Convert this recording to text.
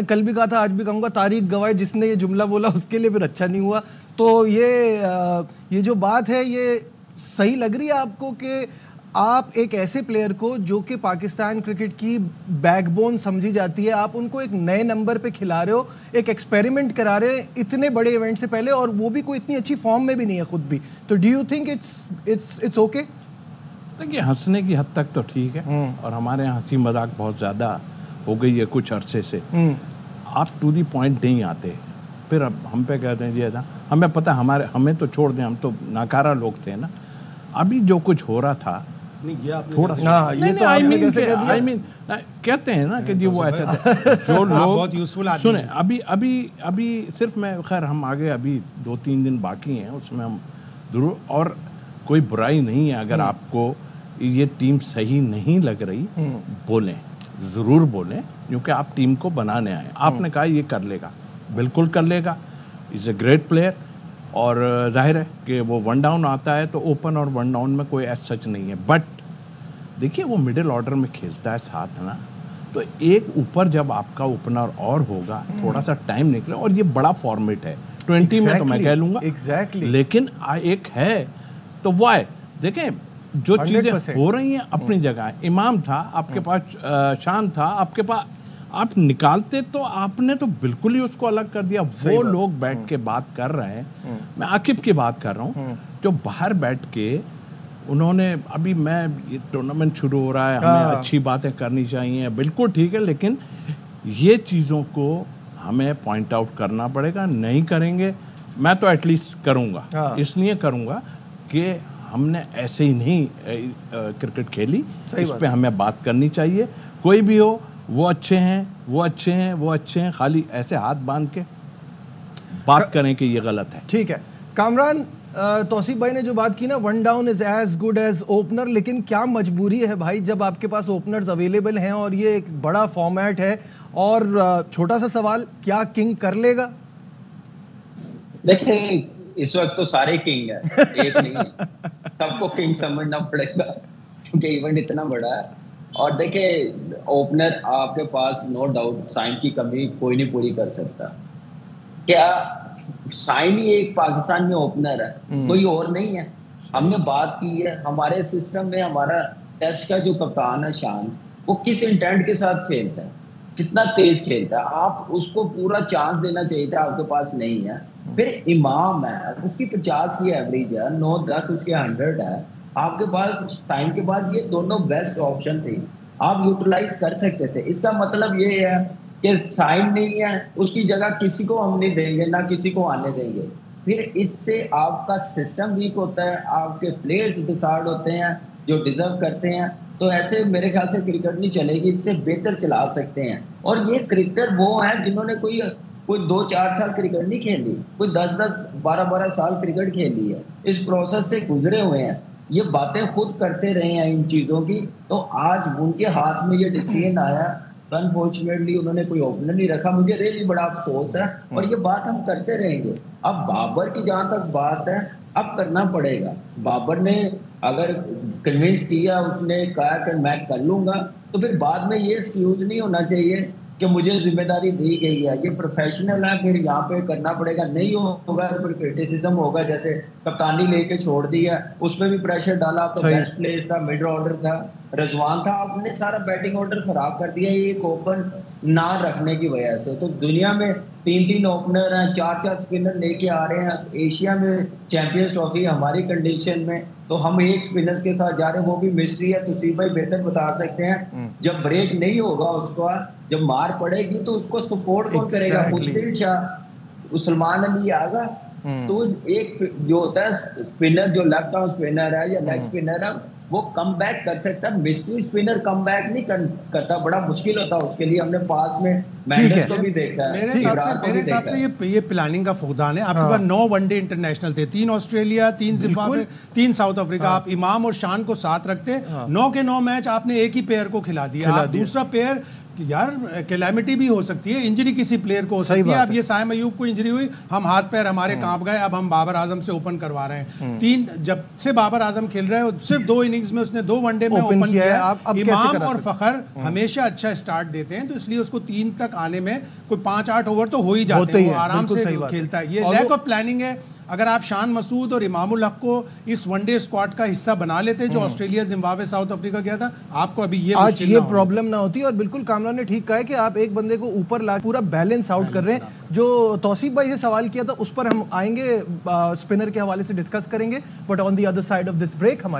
कल भी कहा था, आज भी कहूँगा, तारीख गवाए जिसने ये जुमला बोला उसके लिए फिर अच्छा नहीं हुआ। तो ये जो बात है ये सही लग रही है आपको कि आप एक ऐसे प्लेयर को जो कि पाकिस्तान क्रिकेट की बैकबोन समझी जाती है, आप उनको एक नए नंबर पे खिला रहे हो, एक एक्सपेरिमेंट करा रहे हैं इतने बड़े इवेंट से पहले, और वो भी कोई इतनी अच्छी फॉर्म में भी नहीं है खुद भी। तो do you think it's okay? देखिए, हंसने की हद तक तो ठीक है, और हमारे यहाँ हंसी मजाक बहुत ज़्यादा हो गई है कुछ अरसे से। आप टू दी पॉइंट नहीं आते, फिर अब हम पे कहते हैं जी ऐसा। हमें पता, हमें तो छोड़ दें, हम तो नाकारा लोग थे ना। अभी जो कुछ हो रहा था नहीं, ये थोड़ा सा ये तो आपने कैसे कह दिया? आई मीन कहते हैं ना कि जी वो ऐसा था जो लोग बहुत यूजफुल आदमी सुने। अभी सिर्फ मैं, खैर हम आगे अभी 2-3 दिन बाकी हैं, उसमें हम जरूर, और कोई बुराई नहीं है अगर आपको ये टीम सही नहीं लग रही, बोलें, ज़रूर बोलें, क्योंकि आप टीम को बनाने आए। आपने कहा ये कर लेगा, बिल्कुल कर लेगा, इज़ ए ग्रेट प्लेयर, और जाहिर है कि वो वन डाउन आता है तो ओपन और वन डाउन में कोई ऐसा सच नहीं है। बट देखिए, वो मिडिल ऑर्डर में खेलता है साथ ना, तो एक ऊपर जब आपका ओपनर और होगा, थोड़ा सा टाइम निकले, और ये बड़ा फॉर्मेट है 20 में तो मैं कह लूँगा लेकिन एक है तो वो है। देखें, जो चीज़ें हो रही हैं अपनी जगह, इमाम था आपके पास, शान था आपके पास, आप निकालते तो आपने तो बिल्कुल ही उसको अलग कर दिया। वो लोग बैठ के बात कर रहे हैं, मैं आकिब की बात कर रहा हूँ, जो बाहर बैठ के उन्होंने, अभी मैं, ये टूर्नामेंट शुरू हो रहा है, हमें अच्छी बातें करनी चाहिए, बिल्कुल ठीक है, लेकिन ये चीज़ों को हमें पॉइंट आउट करना पड़ेगा। नहीं करेंगे, मैं तो एटलीस्ट करूँगा, इसलिए करूँगा कि हमने ऐसे ही नहीं क्रिकेट खेली, इस पे हमें बात करनी चाहिए। कोई भी हो, वो अच्छे हैं, वो अच्छे हैं, वो अच्छे हैं, खाली ऐसे हाथ बांध के बात करें कि ये गलत है। ठीक है कामरान, तौसीफ भाई ने जो बात की ना, one down is as good as opener, लेकिन क्या मजबूरी है भाई जब आपके पास ओपनर्स अवेलेबल हैं और ये एक बड़ा फॉर्मेट है। और छोटा सा सवाल, क्या किंग कर लेगा? देखिए, इस वक्त तो सारे किंग है, एक नहीं है, सबको किंग समझना पड़ेगा क्योंकि इवेंट इतना बड़ा है। और देखिए, ओपनर आपके पास नो डाउट साइन की कमी कोई नहीं पूरी कर सकता। क्या साइन ही एक पाकिस्तान में ओपनर है, कोई और नहीं है। हमने बात की है, हमारे सिस्टम में हमारा टेस्ट का जो कप्तान है शान, वो किस इंटेंट के साथ खेलता है, कितना तेज खेलता है, आप उसको पूरा चांस देना चाहिए था, आपके पास नहीं है। फिर इमाम है, उसकी 50 की एवरेज है, 9-10 उसके 100 है। आपके पास टाइम के बाद ये दोनों बेस्ट ऑप्शन थे, आप यूटिलाइज कर सकते थे। इसका मतलब ये है कि साइन नहीं है, उसकी जगह किसी को हम नहीं देंगे, ना किसी को आने देंगे। फिर इससे आपका सिस्टम वीक होता है, आपके प्लेयर्स डिसार्ड होते हैं जो डिजर्व करते हैं। तो ऐसे मेरे ख्याल से क्रिकेट नहीं चलेगी, इससे बेहतर चला सकते हैं। और ये क्रिकेटर वो हैं जिन्होंने कोई 2-4 साल क्रिकेट नहीं खेली, कोई 10-10, 12-12 साल क्रिकेट खेली है, इस प्रोसेस से गुजरे हुए हैं, ये बातें खुद करते रहे हैं इन चीज़ों की। तो आज उनके हाथ में ये डिसीजन आया, अनफॉर्चुनेटली उन्होंने कोई ओपनर नहीं रखा, मुझे रियली बड़ा अफसोस है। और ये बात हम करते रहेंगे। अब बाबर की जहाँ तक बात है, अब करना पड़ेगा। बाबर ने अगर कन्विंस किया, उसने कहा कि मैं कर लूँगा, तो फिर बाद में ये एक्सक्यूज नहीं होना चाहिए कि मुझे जिम्मेदारी दी गई है, ये प्रोफेशनल है, फिर यहाँ पे करना पड़ेगा। नहीं होगा तो फिर क्रिटिसिज्म होगा, जैसे कप्तानी लेके छोड़ दी है, उसमें भी प्रेशर डाला, तो बेस्ट प्लेयर था, मिड ऑर्डर था, रजवान था, आपने सारा बैटिंग ऑर्डर खराब कर दिया एक ओपन ना रखने की वजह से। तो दुनिया में 3-3 ओपनर हैं, 4-4 स्पिनर लेके आ रहे हैं। एशिया में चैंपियंस ट्रॉफी हमारी कंडीशन में, तो हम एक स्पिनर्स के साथ जा रहे हैं, वो भी मिस्ट्री है। तौसीफ भाई बेहतर बता सकते हैं, जब ब्रेक नहीं होगा उसका, जब मार पड़ेगी तो उसको सपोर्ट कौन करेगा? मुश्किल शाह, सलमान अली आगा। तो एक जो होता है स्पिनर, जो लेफ्ट आर्म स्पिनर है या लेग स्पिनर है, वो कम बैक कर सकता है। मिस्ट्री स्पिनर कम बैक नहीं करता, बड़ा मुश्किल होता है उसके लिए। हमने पास में मैंडेस को भी देखा है। मेरे हिसाब से ये प्लानिंग का फुकदान है। आपके पास 9 वनडे इंटरनेशनल थे, 3 ऑस्ट्रेलिया, 3 जिम्बाब्वे, 3 साउथ अफ्रीका। आप इमाम और शान को साथ रखते, 9 के 9 मैच आपने एक ही पेयर को खिला दिया। आप दूसरा पेयर यार कैलेमिटी भी हो सकती है, इंजरी किसी प्लेयर को हो सकती है। अब ये साइम अयूब को इंजरी हुई, हम हाथ पैर हमारे कांप गए, अब हम बाबर आजम से ओपन करवा रहे हैं। जब से बाबर आजम खेल रहा है सिर्फ 2 इनिंग्स में उसने 2 वनडे में ओपन किया है। इमाम और फखर हमेशा अच्छा स्टार्ट देते हैं, तो इसलिए उसको 3 तक आने में कोई 5-8 ओवर तो हो ही जाते हैं, वो आराम से खेलता है। ये लैक ऑफ प्लानिंग है। अगर आप शान मसूद और इमामुल हक को इस वनडे स्क्वाड का हिस्सा बना लेते जो ऑस्ट्रेलिया, जिम्बाब्वे, साउथ अफ्रीका गया था, आपको अभी ये आज ये प्रॉब्लम ना होती। और बिल्कुल कामरान ने ठीक कहा है कि आप एक बंदे को ऊपर ला पूरा बैलेंस आउट कर रहे हैं। जो तौसीफ भाई से सवाल किया था उस पर हम आएंगे, स्पिनर के हवाले से डिस्कस करेंगे, but on the other side of this break हमारे